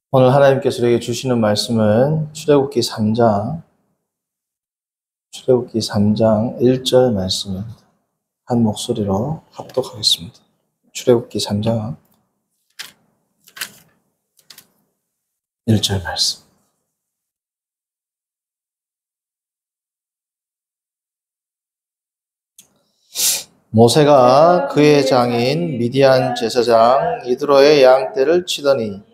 오늘 하나님께서 우리에게 주시는 말씀은 출애굽기 3장 1절 말씀입니다. 한 목소리로 합독하겠습니다. 출애굽기 3장 1절 말씀. 모세가 그의 장인 미디안 제사장 이드로의 양떼를 치더니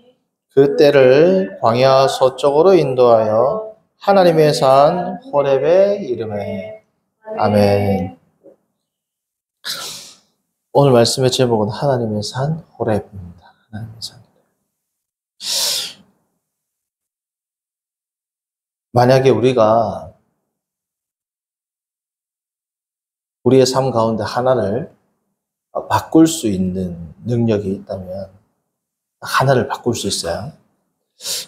그 떼를 광야 서쪽으로 인도하여 하나님의 산 호렙에 이르매. 아멘. 오늘 말씀의 제목은 하나님의 산 호렙입니다. 하나님의 산. 만약에 우리가 우리의 삶 가운데 하나를 바꿀 수 있는 능력이 있다면 하나를 바꿀 수 있어요.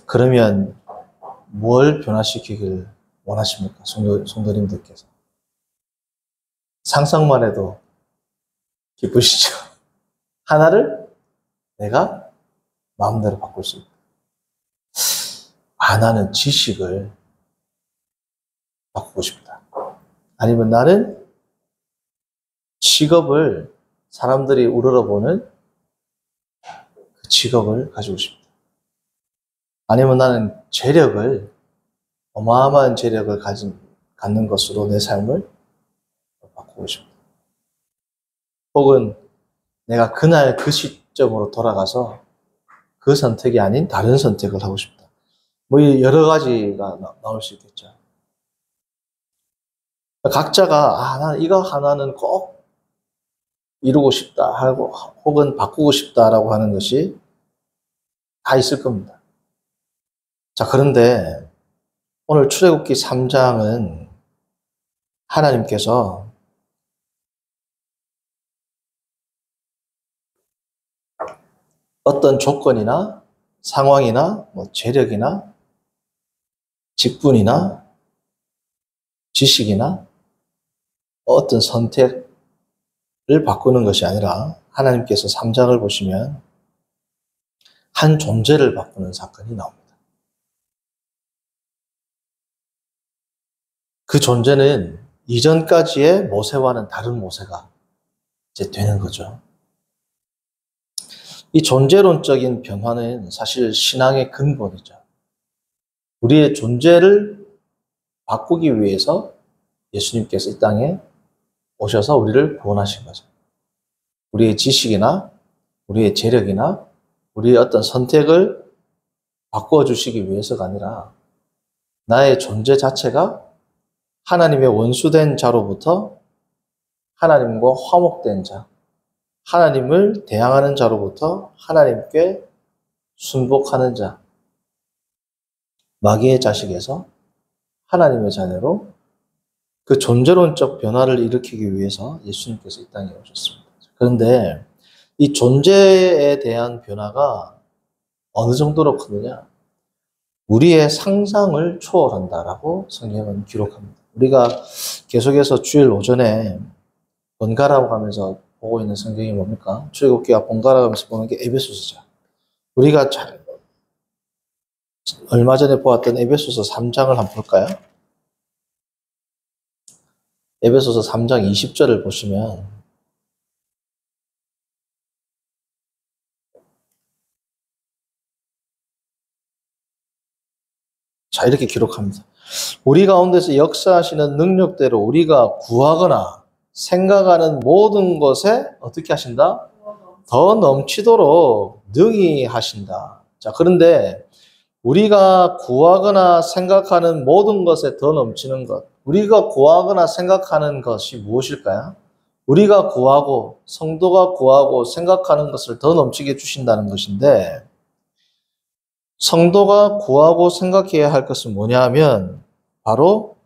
그러면 뭘 변화시키길 원하십니까? 성도님들께서. 상상만 해도 기쁘시죠? 하나를 내가 마음대로 바꿀 수 있다. 나는 지식을 바꾸고 싶다. 아니면 나는 직업을 사람들이 우러러보는 그 직업을 가지고 싶다. 아니면 나는 재력을, 어마어마한 재력을 갖는 것으로 내 삶을 바꾸고 싶다. 혹은 내가 그날 그 시점으로 돌아가서 그 선택이 아닌 다른 선택을 하고 싶다. 뭐 여러 가지가 나올 수 있겠죠. 각자가 나는 이거 하나는 꼭 이루고 싶다 하고 혹은 바꾸고 싶다라고 하는 것이 다 있을 겁니다. 자, 그런데 오늘 출애굽기 3장은 하나님께서 어떤 조건이나 상황이나 재력이나 직분이나 지식이나 어떤 선택을 바꾸는 것이 아니라 하나님께서 3장을 보시면 한 존재를 바꾸는 사건이 나옵니다. 그 존재는 이전까지의 모세와는 다른 모세가 이제 되는 거죠. 이 존재론적인 변화는 사실 신앙의 근본이죠. 우리의 존재를 바꾸기 위해서 예수님께서 이 땅에 오셔서 우리를 구원하신 거죠. 우리의 지식이나 우리의 재력이나 우리의 어떤 선택을 바꾸어 주시기 위해서가 아니라 나의 존재 자체가 하나님의 원수된 자로부터 하나님과 화목된 자, 하나님을 대항하는 자로부터 하나님께 순복하는 자, 마귀의 자식에서 하나님의 자녀로 그 존재론적 변화를 일으키기 위해서 예수님께서 이 땅에 오셨습니다. 그런데 이 존재에 대한 변화가 어느 정도로 크느냐? 우리의 상상을 초월한다라고 성경은 기록합니다. 우리가 계속해서 주일 오전에 번갈아 가면서 보고 있는 성경이 뭡니까? 출애굽기와 번갈아 가면서 보는 게 에베소서죠. 우리가 얼마 전에 보았던 에베소서 3장을 한번 볼까요? 에베소서 3장 20절을 보시면 자, 이렇게 기록합니다. 우리 가운데서 역사하시는 능력대로 우리가 구하거나 생각하는 모든 것에 어떻게 하신다? 더 넘치도록 능히 하신다. 자, 그런데 우리가 구하거나 생각하는 모든 것에 더 넘치는 것, 우리가 구하거나 생각하는 것이 무엇일까요? 우리가 구하고 성도가 구하고 생각하는 것을 더 넘치게 해주신다는 것인데, 성도가 구하고 생각해야 할 것은 뭐냐 하면 바로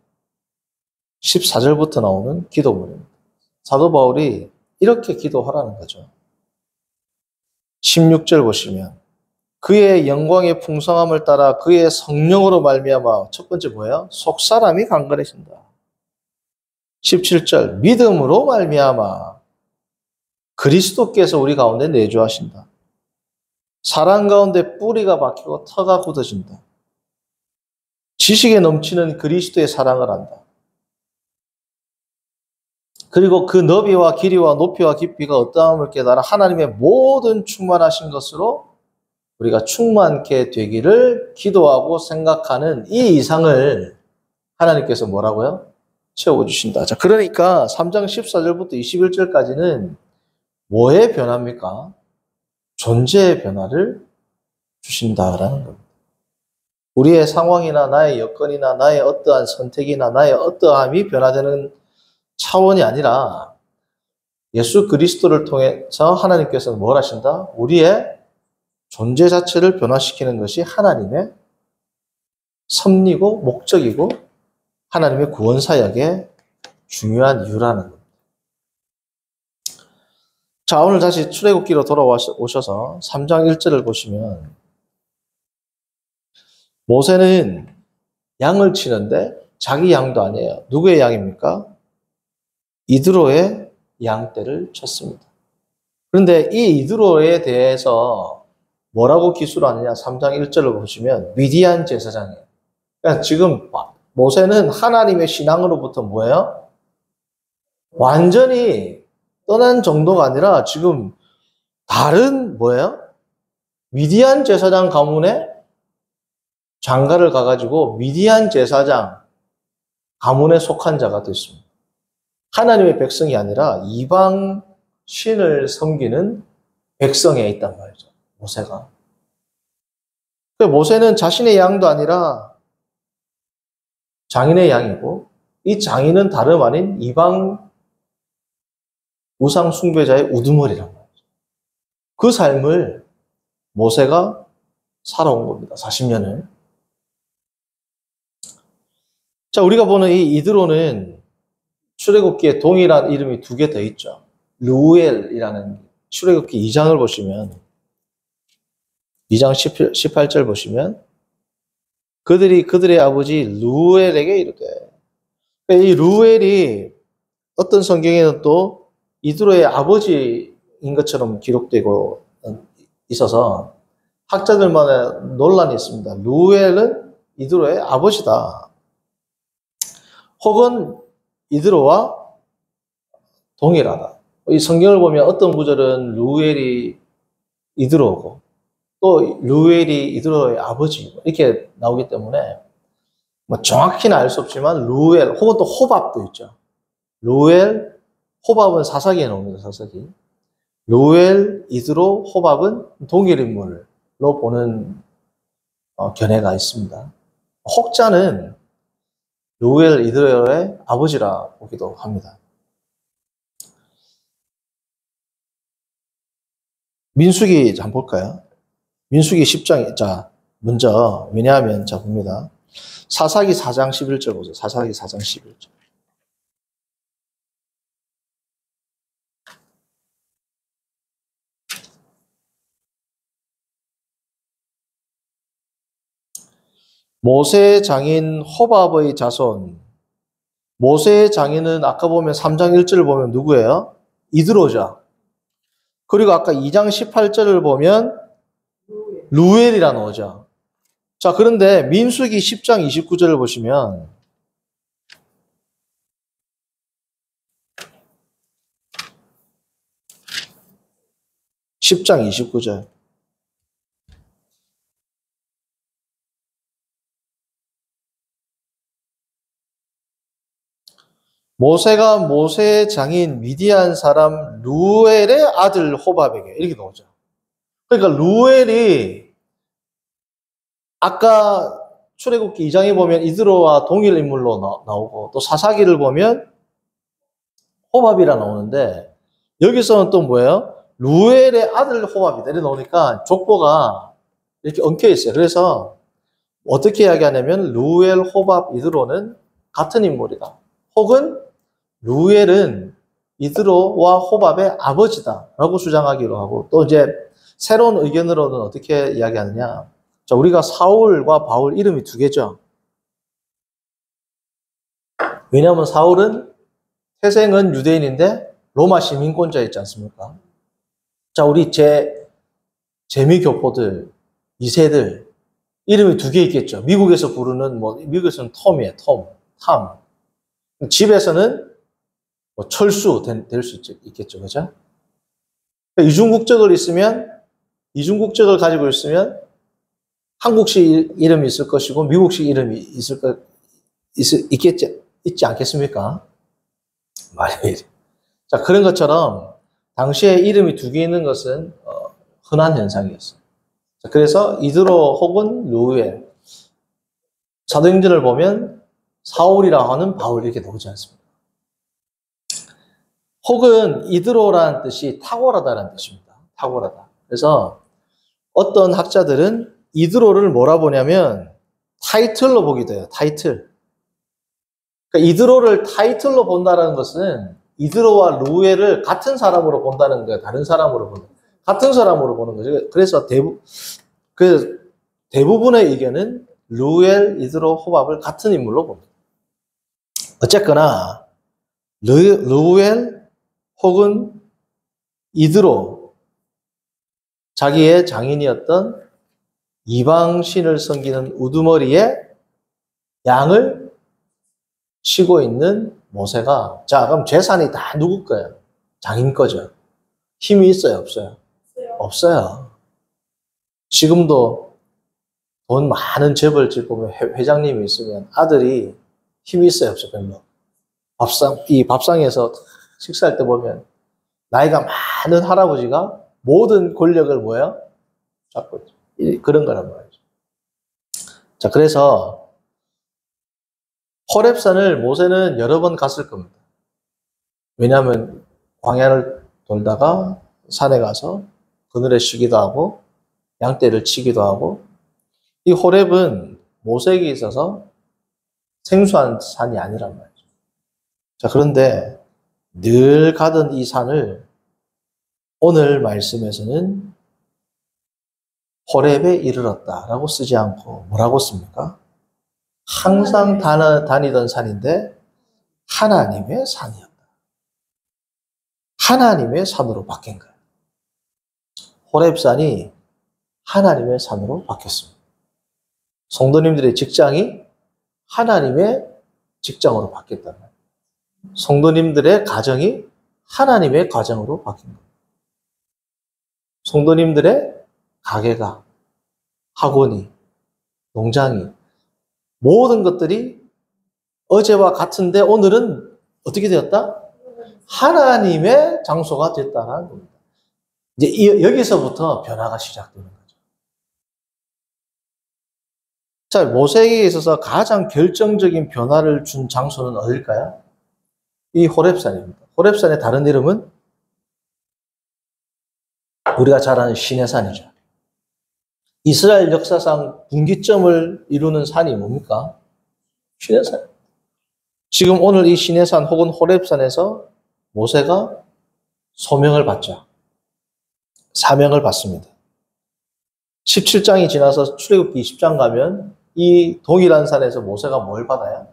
14절부터 나오는 기도문입니다. 사도 바울이 이렇게 기도하라는 거죠. 16절 보시면 그의 영광의 풍성함을 따라 그의 성령으로 말미암아 첫 번째 뭐예요? 속사람이 강건해진다. 17절 믿음으로 말미암아 그리스도께서 우리 가운데 내주하신다. 사랑 가운데 뿌리가 박히고 터가 굳어진다. 지식에 넘치는 그리스도의 사랑을 한다. 그리고 그 너비와 길이와 높이와 깊이가 어떠함을 깨달아 하나님의 모든 충만하신 것으로 우리가 충만케 되기를 기도하고 생각하는 이 이상을 하나님께서 뭐라고요? 채워주신다. 자, 그러니까 3장 14절부터 21절까지는 뭐의 변화입니까? 존재의 변화를 주신다라는 겁니다. 우리의 상황이나 나의 여건이나 나의 어떠한 선택이나 나의 어떠함이 변화되는 차원이 아니라 예수 그리스도를 통해서 하나님께서는 뭘 하신다? 우리의 존재 자체를 변화시키는 것이 하나님의 섭리고 목적이고 하나님의 구원 사역의 중요한 이유라는 겁니다. 자, 오늘 다시 출애굽기로 돌아오셔서 3장 1절을 보시면 모세는 양을 치는데 자기 양도 아니에요. 누구의 양입니까? 이드로의 양떼를 쳤습니다. 그런데 이 이드로에 대해서 뭐라고 기술하느냐? 3장 1절을 보시면 미디안 제사장이에요. 그러니까 지금 모세는 하나님의 신앙으로부터 뭐예요? 완전히 떠난 정도가 아니라 지금 다른 뭐예요? 미디안 제사장 가문에 장가를 가가지고 미디안 제사장 가문에 속한 자가 됐습니다. 하나님의 백성이 아니라 이방 신을 섬기는 백성에 있단 말이죠. 모세가. 모세는 자신의 양도 아니라 장인의 양이고 이 장인은 다름 아닌 이방 우상 숭배자의 우두머리란 말이죠. 그 삶을 모세가 살아온 겁니다. 40년을. 자, 우리가 보는 이 이드로는 출애굽기에 동일한 이름이 2개 더 있죠. 루엘이라는 출애굽기 2장을 보시면 2장 18절 보시면 그들의 아버지 루엘에게 이르되, 이 루엘이 어떤 성경에는 또 이드로의 아버지인 것처럼 기록되고 있어서 학자들만의 논란이 있습니다. 루엘은 이드로의 아버지다. 혹은 이드로와 동일하다. 이 성경을 보면 어떤 구절은 루엘이 이드로고 또 루엘이 이드로의 아버지 이렇게 나오기 때문에 뭐 정확히는 알 수 없지만 루엘 혹은 또 호밥도 있죠. 루엘, 호밥은 사사기에 나옵니다. 사사기. 루엘, 이드로, 호밥은 동일 인물로 보는 견해가 있습니다. 혹자는 루엘, 이드로의 아버지라 보기도 합니다. 민수기 한번 볼까요? 민수기 10장, 자, 먼저, 왜냐하면, 자, 봅니다. 사사기 4장 11절 보세요. 사사기 4장 11절. 모세의 장인 호밥의 자손. 모세의 장인은 아까 보면 3장 1절을 보면 누구예요? 이드로죠. 그리고 아까 2장 18절을 보면 루엘이라 나오죠. 자, 그런데 민수기 10장 29절을 보시면 (10장 29절) 모세가 모세의 장인 미디안 사람 루엘의 아들 호밥에게 이렇게 나오죠. 그러니까 루엘이 아까 출애굽기 2장에 보면 이드로와 동일 인물로 나오고 또 사사기를 보면 호밥이라 나오는데 여기서는 또 뭐예요? 루엘의 아들 호밥이다 이렇게 나오니까 족보가 이렇게 엉켜 있어요. 그래서 어떻게 이야기하냐면 루엘, 호밥, 이드로는 같은 인물이다. 혹은 루엘은 이드로와 호밥의 아버지다라고 주장하기로 하고 또 이제 새로운 의견으로는 어떻게 이야기하느냐. 자, 우리가 사울과 바울 이름이 2개죠. 왜냐하면 사울은 태생은 유대인인데 로마 시민권자였지 않습니까? 자, 우리 재미교포들, 2세들, 이름이 2개 있겠죠. 미국에서 부르는, 미국에서는 톰이에요, 톰. 집에서는 철수 될 수 있겠죠. 그죠? 이중국적을 가지고 있으면 한국식 이름이 있을 것이고, 미국식 이름이 있지 않겠습니까? 말이. 자, 그런 것처럼, 당시에 이름이 2개 있는 것은, 흔한 현상이었어요. 자, 그래서 이드로 혹은 루엘. 사도행전을 보면 사울이라고 하는 바울 이렇게 나오지 않습니다. 혹은 이드로라는 뜻이 탁월하다는 뜻입니다. 탁월하다. 그래서 어떤 학자들은 이드로를 뭐라 보냐면 타이틀로 보기도 해요. 타이틀. 그러니까 이드로를 타이틀로 본다는 것은 이드로와 루엘을 같은 사람으로 본다는 거예요. 다른 사람으로 보는 거예요. 같은 사람으로 보는 거죠. 그래서 대부분의 의견은 루엘, 이드로, 호밥을 같은 인물로 봅니다. 어쨌거나 루엘 혹은 이드로, 자기의 장인이었던 이방신을 섬기는 우두머리에 양을 치고 있는 모세가, 자, 그럼 재산이 다 누구 거예요? 장인 거죠. 힘이 있어요, 없어요? 없어요. 지금도 돈 많은 재벌집 보면 회장님이 있으면 아들이 힘이 있어요, 없어요? 별로. 이 밥상에서 식사할 때 보면 나이가 많은 할아버지가 모든 권력을 뭐예요? 잡고 있죠. 그런 거란 말이죠. 자, 그래서 호렙산을 모세는 여러 번 갔을 겁니다. 왜냐하면 광야를 돌다가 산에 가서 그늘에 쉬기도 하고 양떼를 치기도 하고, 이 호렙은 모세에게 있어서 생소한 산이 아니란 말이죠. 자, 그런데 늘 가던 이 산을 오늘 말씀에서는 호렙에 이르렀다라고 쓰지 않고 뭐라고 씁니까? 항상 다니던 산인데 하나님의 산이었다. 하나님의 산으로 바뀐 거예요. 호렙산이 하나님의 산으로 바뀌었습니다. 성도님들의 직장이 하나님의 직장으로 바뀌었단 말이에요. 성도님들의 가정이 하나님의 가정으로 바뀐 거예요. 성도님들의 가게가, 학원이, 농장이, 모든 것들이 어제와 같은데 오늘은 어떻게 되었다? 하나님의 장소가 됐다는 겁니다. 이제 여기서부터 변화가 시작되는 거죠. 자, 모세에게 있어서 가장 결정적인 변화를 준 장소는 어딜까요? 이 호렙산입니다. 호렙산의 다른 이름은 우리가 잘 아는 시내산이죠. 이스라엘 역사상 분기점을 이루는 산이 뭡니까? 시내산. 지금 오늘 이 시내산 혹은 호렙산에서 모세가 소명을 받죠. 사명을 받습니다. 17장이 지나서 출애굽기 20장 가면 이 동일한 산에서 모세가 뭘 받아요?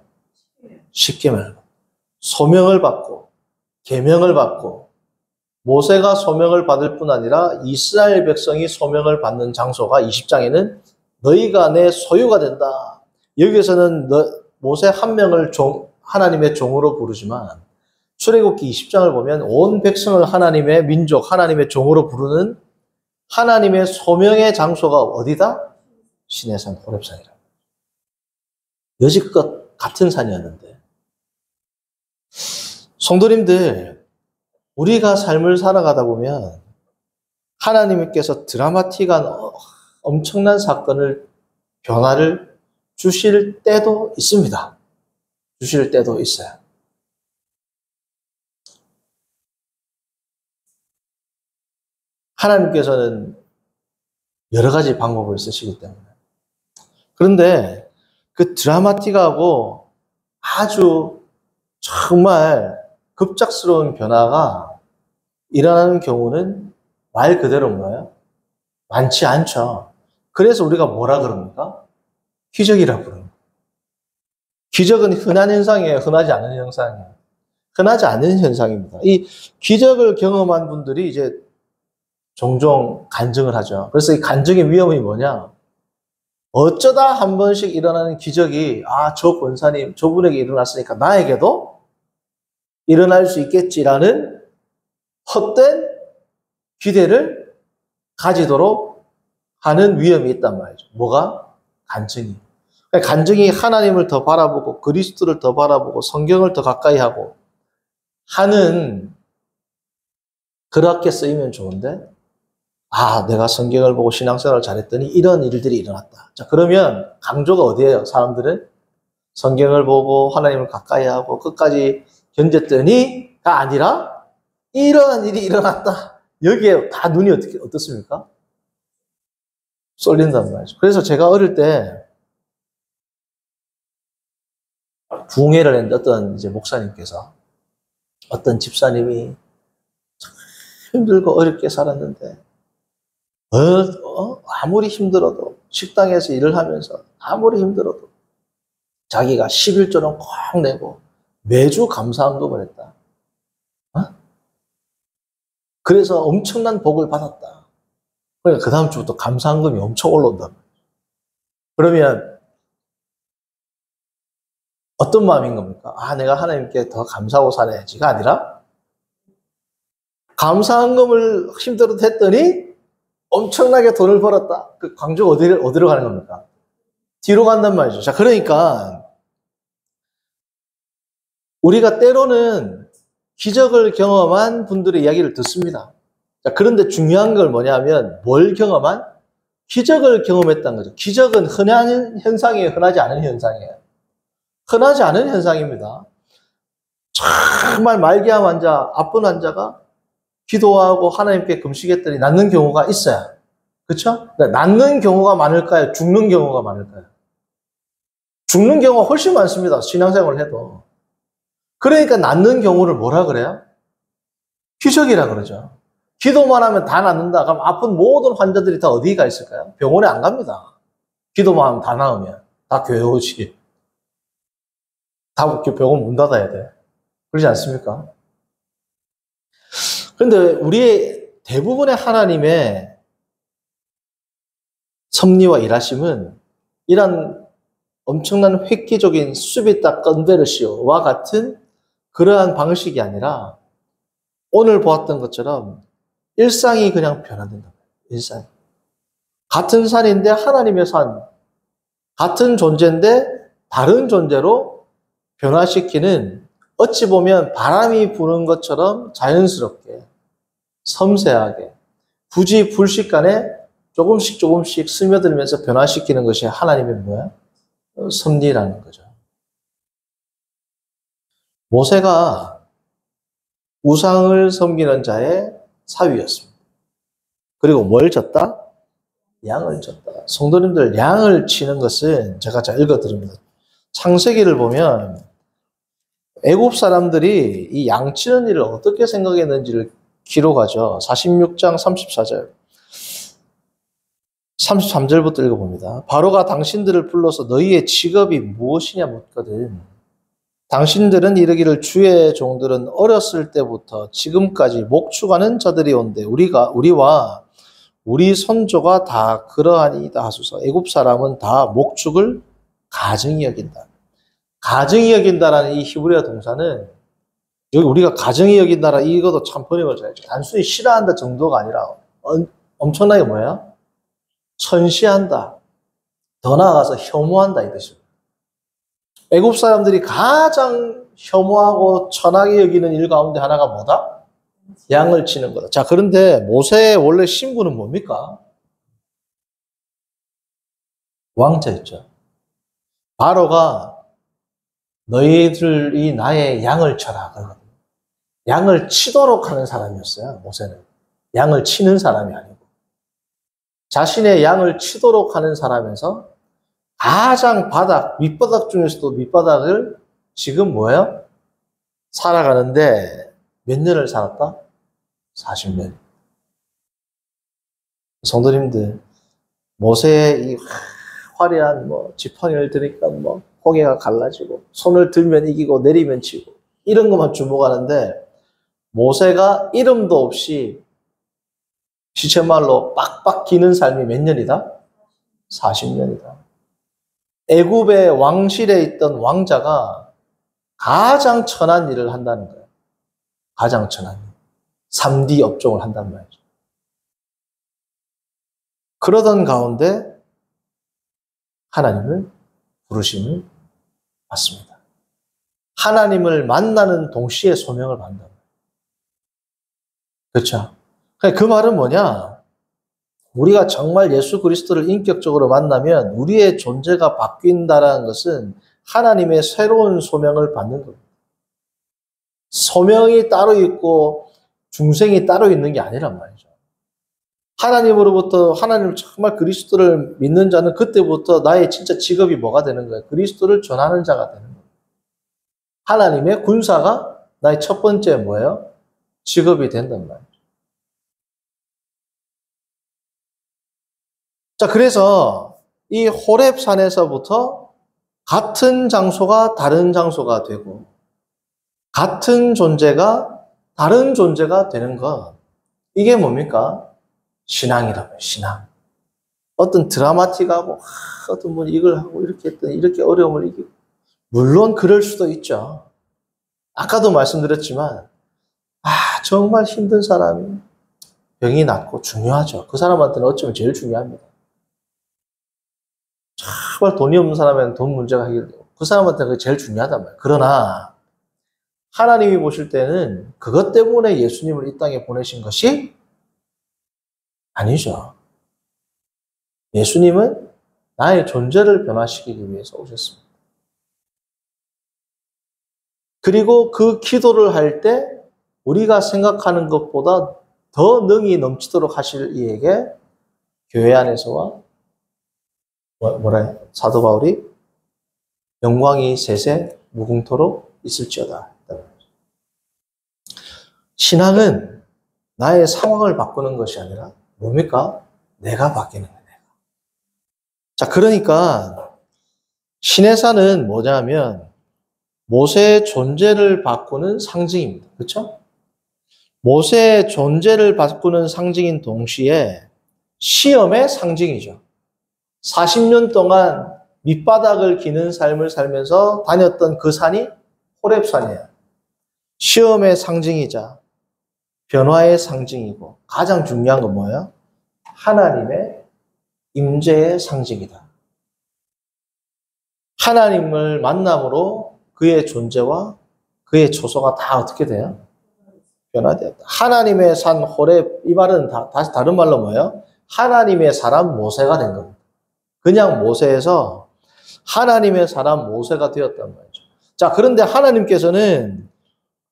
십계명을 받고, 소명을 받고, 계명을 받고, 모세가 소명을 받을 뿐 아니라 이스라엘 백성이 소명을 받는 장소가 20장에는 너희가 내 소유가 된다. 여기에서는 모세 한 명을 하나님의 종으로 부르지만 출애굽기 20장을 보면 온 백성을 하나님의 민족, 하나님의 종으로 부르는 하나님의 소명의 장소가 어디다? 시내산 호렙산이라. 여지껏 같은 산이었는데, 성도님들, 우리가 삶을 살아가다 보면 하나님께서 드라마틱한 엄청난 변화를 주실 때도 있습니다. 주실 때도 있어요. 하나님께서는 여러 가지 방법을 쓰시기 때문에. 그런데 그 드라마틱하고 아주 정말 급작스러운 변화가 일어나는 경우는 말 그대로 뭐예요? 많지 않죠. 그래서 우리가 뭐라 그럽니까? 기적이라고 그럽니다. 기적은 흔한 현상이에요? 흔하지 않은 현상이에요? 흔하지 않은 현상입니다. 이 기적을 경험한 분들이 이제 종종 간증을 하죠. 그래서 이 간증의 위험이 뭐냐? 어쩌다 한 번씩 일어나는 기적이 저 권사님 저분에게 일어났으니까 나에게도 일어날 수 있겠지라는 헛된 기대를 가지도록 하는 위험이 있단 말이죠. 뭐가? 간증이. 그러니까 간증이 하나님을 더 바라보고 그리스도를 더 바라보고 성경을 더 가까이 하고 하는 그렇게 쓰이면 좋은데 내가 성경을 보고 신앙생활을 잘했더니 이런 일들이 일어났다. 자, 그러면 강조가 어디예요? 사람들은 성경을 보고 하나님을 가까이 하고 끝까지 견뎠더니가 아니라 이런 일이 일어났다. 여기에 다 눈이 어떻습니까? 쏠린단 말이죠. 그래서 제가 어릴 때 부흥회를 했는데 어떤 이제 목사님께서 집사님이 참 힘들고 어렵게 살았는데 아무리 힘들어도 식당에서 일을 하면서 아무리 힘들어도 자기가 11조는 꼭 내고 매주 감사헌금을 했다. 그래서 엄청난 복을 받았다. 그러니까 그 다음 주부터 감사헌금이 엄청 올라온단 말이에요. 그러면 어떤 마음인 겁니까? 내가 하나님께 더 감사하고 살아야지가 아니라 감사헌금을 힘들어도 했더니 엄청나게 돈을 벌었다. 그 강조가 어디로 가는 겁니까? 뒤로 간단 말이죠. 자, 그러니까 우리가 때로는 기적을 경험한 분들의 이야기를 듣습니다. 자, 그런데 중요한 걸 뭐냐면 뭘 경험한? 기적을 경험했다는 거죠. 기적은 흔한 현상이에요? 흔하지 않은 현상이에요? 흔하지 않은 현상입니다. 정말 말기암 환자, 아픈 환자가 기도하고 하나님께 금식했더니 낫는 경우가 있어요. 그렇죠? 낫는 경우가 많을까요? 죽는 경우가 많을까요? 죽는 경우가 훨씬 많습니다. 신앙생활을 해도. 그러니까 낫는 경우를 뭐라 그래요? 기적이라 그러죠. 기도만 하면 다 낫는다. 그럼 아픈 모든 환자들이 다 어디 가 있을까요? 병원에 안 갑니다. 기도만 하면 다 나으면. 다 교회 오지. 다 병원 문 닫아야 돼. 그러지 않습니까? 그런데 우리의 대부분의 하나님의 섭리와 일하심은 이런 엄청난 획기적인 수비타 건베르시오와 같은 그러한 방식이 아니라 오늘 보았던 것처럼 일상이 그냥 변화된다. 일상. 같은 산인데 하나님의 산. 같은 존재인데 다른 존재로 변화시키는 어찌 보면 바람이 부는 것처럼 자연스럽게 섬세하게 굳이 불식간에 조금씩 스며들면서 변화시키는 것이 하나님의 뭐야? 섭리라는 거죠. 모세가 우상을 섬기는 자의 사위였습니다. 그리고 뭘 졌다? 양을 졌다. 성도님들, 양을 치는 것은 제가 잘 읽어드립니다. 창세기를 보면 애굽 사람들이 이 양 치는 일을 어떻게 생각했는지를 기록하죠. 46장 34절. 33절부터 읽어봅니다. 바로가 당신들을 불러서 너희의 직업이 무엇이냐 묻거든. 당신들은 이르기를 주의 종들은 어렸을 때부터 지금까지 목축하는 자들이 온대. 우리와 우리 선조가 다 그러하니이다 하소서. 애굽 사람은 다 목축을 가증히 여긴다. 가증히 여긴다라는 이 히브리어 동사는 여기 우리가 가증히 여긴다라 이것도 참 번역을 잘했죠. 단순히 싫어한다 정도가 아니라 엄청나게 뭐예요? 선시한다. 더 나아가서 혐오한다 이 뜻입니다. 애굽 사람들이 가장 혐오하고 천하게 여기는 일 가운데 하나가 뭐다? 양을 치는 거다. 자, 그런데 모세의 원래 신분은 뭡니까? 왕자였죠. 바로가 너희들이 나의 양을 쳐라 그러거든요. 양을 치도록 하는 사람이었어요. 모세는. 양을 치는 사람이 아니고. 자신의 양을 치도록 하는 사람에서 가장 밑바닥 중에서도 밑바닥을 지금 뭐예요? 살아가는데 몇 년을 살았다? 40년. 성도님들, 모세의 이 화려한 지팡이를 드니까 고개가 갈라지고 손을 들면 이기고 내리면 치고 이런 것만 주목하는데 모세가 이름도 없이 시체말로 빡빡 기는 삶이 몇 년이다? 40년이다. 애굽의 왕실에 있던 왕자가 가장 천한 일을 한다는 거예요. 가장 천한 일. 3D 업종을 한단 말이죠. 그러던 가운데 하나님을 부르심을 받습니다. 하나님을 만나는 동시에 소명을 받는다. 그렇죠? 그 말은 뭐냐? 우리가 정말 예수 그리스도를 인격적으로 만나면 우리의 존재가 바뀐다는 것은 하나님의 새로운 소명을 받는 겁니다. 소명이 따로 있고 중생이 따로 있는 게 아니란 말이죠. 하나님으로부터 하나님 정말 그리스도를 믿는 자는 그때부터 나의 진짜 직업이 뭐가 되는 거예요? 그리스도를 전하는 자가 되는 거예요. 하나님의 군사가 나의 첫 번째 뭐예요? 직업이 된단 말이죠. 자, 그래서 이 호렙산에서부터 같은 장소가 다른 장소가 되고 같은 존재가 다른 존재가 되는 것. 이게 뭡니까? 신앙이라고요, 신앙. 어떤 드라마틱하고 어떤 분이 이걸 하고 이렇게 했더니 이렇게 어려움을 이기고 물론 그럴 수도 있죠. 아까도 말씀드렸지만 정말 힘든 사람이 병이 낫고 중요하죠. 그 사람한테는 어쩌면 제일 중요합니다. 정말 돈이 없는 사람에는 돈 문제가 해결되고 그 사람한테는 그게 제일 중요하단 말이에요. 그러나 하나님이 보실 때는 그것 때문에 예수님을 이 땅에 보내신 것이 아니죠. 예수님은 나의 존재를 변화시키기 위해서 오셨습니다. 그리고 그 기도를 할 때 우리가 생각하는 것보다 더 능히 넘치도록 하실 이에게 교회 안에서와 사도 바울이 영광이 세세 무궁토록 있을지어다. 신앙은 나의 상황을 바꾸는 것이 아니라 뭡니까? 내가 바뀌는 거예요. 자, 그러니까 신의 산은 뭐냐면 모세의 존재를 바꾸는 상징입니다. 그렇죠? 모세의 존재를 바꾸는 상징인 동시에 시험의 상징이죠. 40년 동안 밑바닥을 기는 삶을 살면서 다녔던 그 산이 호렙산이에요. 시험의 상징이자 변화의 상징이고 가장 중요한 건 뭐예요? 하나님의 임재의 상징이다. 하나님을 만남으로 그의 존재와 그의 초소가 다 어떻게 돼요? 변화되었다. 하나님의 산 호렙, 이 말은 다시 다른 말로 뭐예요? 하나님의 사람 모세가 된 겁니다. 그냥 모세에서 하나님의 사람 모세가 되었단 말이죠. 자, 그런데 하나님께서는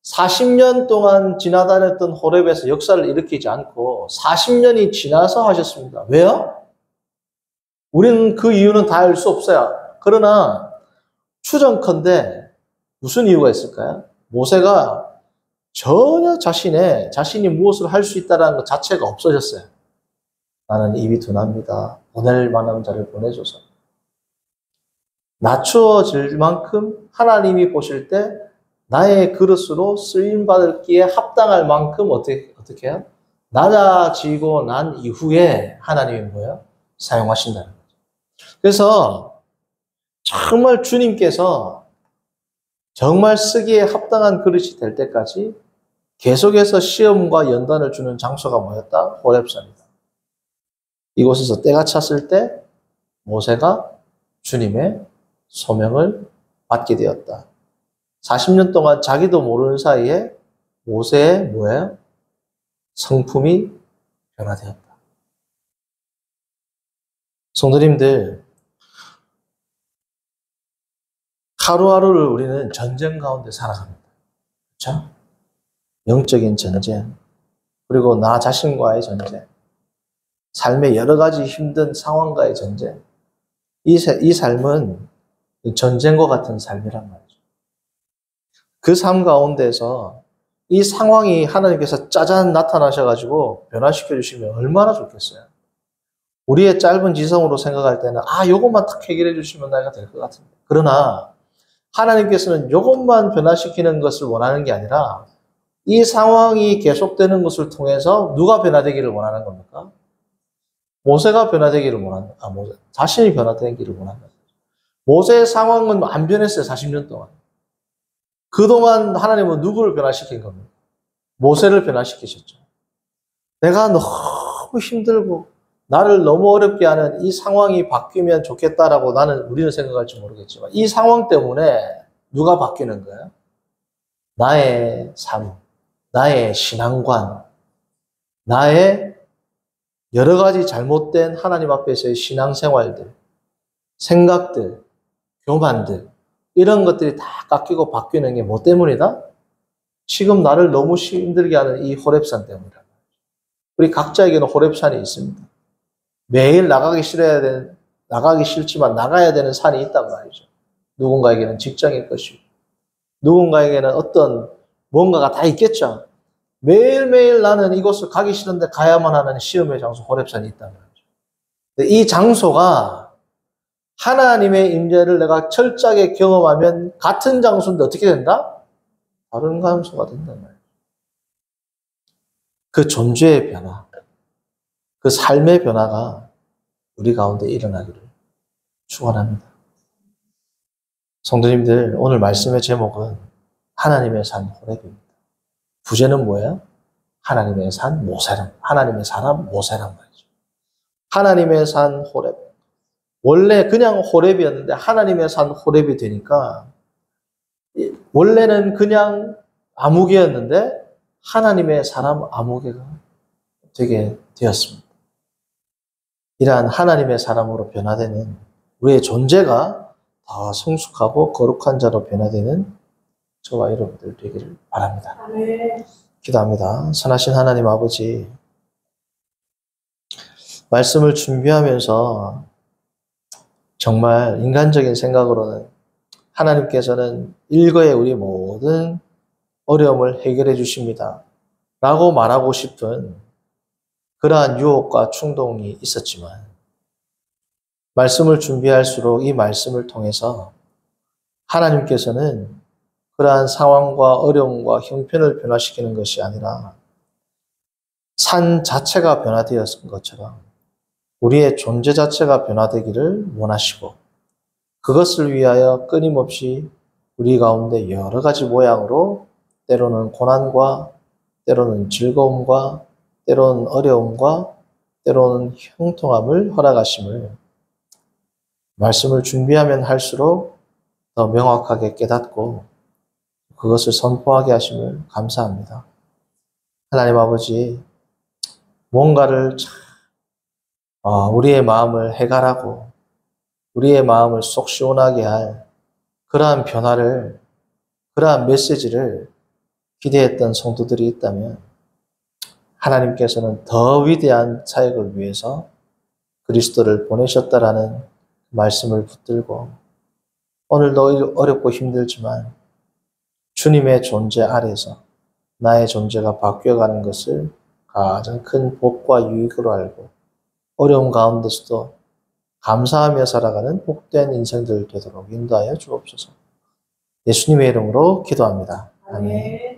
40년 동안 지나다녔던 호렙에서 역사를 일으키지 않고 40년이 지나서 하셨습니다. 왜요? 우리는 그 이유는 다 알 수 없어요. 그러나 추정컨대 무슨 이유가 있을까요? 모세가 전혀 자신이 무엇을 할 수 있다는 것 자체가 없어졌어요. 나는 입이 둔합니다. 보낼 만한 자를 보내줘서. 낮추어질 만큼 하나님이 보실 때 나의 그릇으로 쓰임받기에 합당할 만큼 어떻게 해요? 낮아지고 난 이후에 하나님이 뭐예요? 사용하신다는 거죠. 그래서 정말 주님께서 정말 쓰기에 합당한 그릇이 될 때까지 계속해서 시험과 연단을 주는 장소가 뭐였다? 호렙산이다. 이곳에서 때가 찼을 때 모세가 주님의 소명을 받게 되었다. 40년 동안 자기도 모르는 사이에 모세의 뭐예요? 성품이 변화되었다. 성도님들, 하루하루를 우리는 전쟁 가운데 살아갑니다. 그렇죠? 영적인 전쟁, 그리고 나 자신과의 전쟁, 삶의 여러 가지 힘든 상황과의 전쟁. 이 삶은 전쟁과 같은 삶이란 말이죠. 그 삶 가운데서 이 상황이 하나님께서 짜잔 나타나셔가지고 변화시켜 주시면 얼마나 좋겠어요. 우리의 짧은 지성으로 생각할 때는 요것만 딱 해결해 주시면 내가 될 것 같은데. 그러나 하나님께서는 요것만 변화시키는 것을 원하는 게 아니라 이 상황이 계속되는 것을 통해서 누가 변화되기를 원하는 겁니까? 모세가 변화되기를 원한다. 모세. 자신이 변화되기를 원한다. 모세의 상황은 안 변했어요. 40년 동안. 그동안 하나님은 누구를 변화시킨 겁니까? 모세를 변화시키셨죠. 내가 너무 힘들고 나를 너무 어렵게 하는 이 상황이 바뀌면 좋겠다라고 우리는 생각할지 모르겠지만 이 상황 때문에 누가 바뀌는 거예요? 나의 삶, 나의 신앙관, 나의 여러 가지 잘못된 하나님 앞에서의 신앙생활들, 생각들, 교만들 이런 것들이 다 깎이고 바뀌는 게 뭐 때문이다? 지금 나를 너무 힘들게 하는 이 호렙산 때문이다. 우리 각자에게는 호렙산이 있습니다. 매일 나가기 싫지만 나가야 되는 산이 있단 말이죠. 누군가에게는 직장일 것이고 누군가에게는 어떤 뭔가가 다 있겠죠. 매일매일 나는 이곳을 가기 싫은데 가야만 하는 시험의 장소 호렙산이 있단 말이죠. 근데 이 장소가 하나님의 임재를 내가 철저하게 경험하면 같은 장소인데 어떻게 된다? 다른 장소가 된단 말이에요. 그 존재의 변화, 그 삶의 변화가 우리 가운데 일어나기를 축원합니다. 성도님들, 오늘 말씀의 제목은 하나님의 산 호렙입니다. 부제는 뭐예요? 하나님의 산 모세람, 하나님의 사람 모세란 말이죠. 하나님의 산 호렙. 원래 그냥 호렙이었는데 하나님의 산 호렙이 되니까 원래는 그냥 아무개였는데 하나님의 사람 아무개가 되게 되었습니다. 이러한 하나님의 사람으로 변화되는 우리의 존재가 더 성숙하고 거룩한 자로 변화되는 저와 여러분들 되기를 바랍니다. 기도합니다. 선하신 하나님 아버지, 말씀을 준비하면서 정말 인간적인 생각으로는 하나님께서는 일거에 우리 모든 어려움을 해결해 주십니다. 라고 말하고 싶은 그러한 유혹과 충동이 있었지만 말씀을 준비할수록 이 말씀을 통해서 하나님께서는 그러한 상황과 어려움과 형편을 변화시키는 것이 아니라 산 자체가 변화되었은 것처럼 우리의 존재 자체가 변화되기를 원하시고 그것을 위하여 끊임없이 우리 가운데 여러 가지 모양으로 때로는 고난과 때로는 즐거움과 때로는 어려움과 때로는 형통함을 허락하심을 말씀을 준비하면 할수록 더 명확하게 깨닫고 그것을 선포하게 하심을 감사합니다. 하나님 아버지, 뭔가를 우리의 마음을 해결하고 우리의 마음을 속 시원하게 할 그러한 변화를, 그러한 메시지를 기대했던 성도들이 있다면 하나님께서는 더 위대한 사역을 위해서 그리스도를 보내셨다라는 말씀을 붙들고 오늘도 어렵고 힘들지만 주님의 존재 아래서 나의 존재가 바뀌어가는 것을 가장 큰 복과 유익으로 알고 어려움 가운데서도 감사하며 살아가는 복된 인생들 되도록 인도하여 주옵소서. 예수님의 이름으로 기도합니다. 아멘.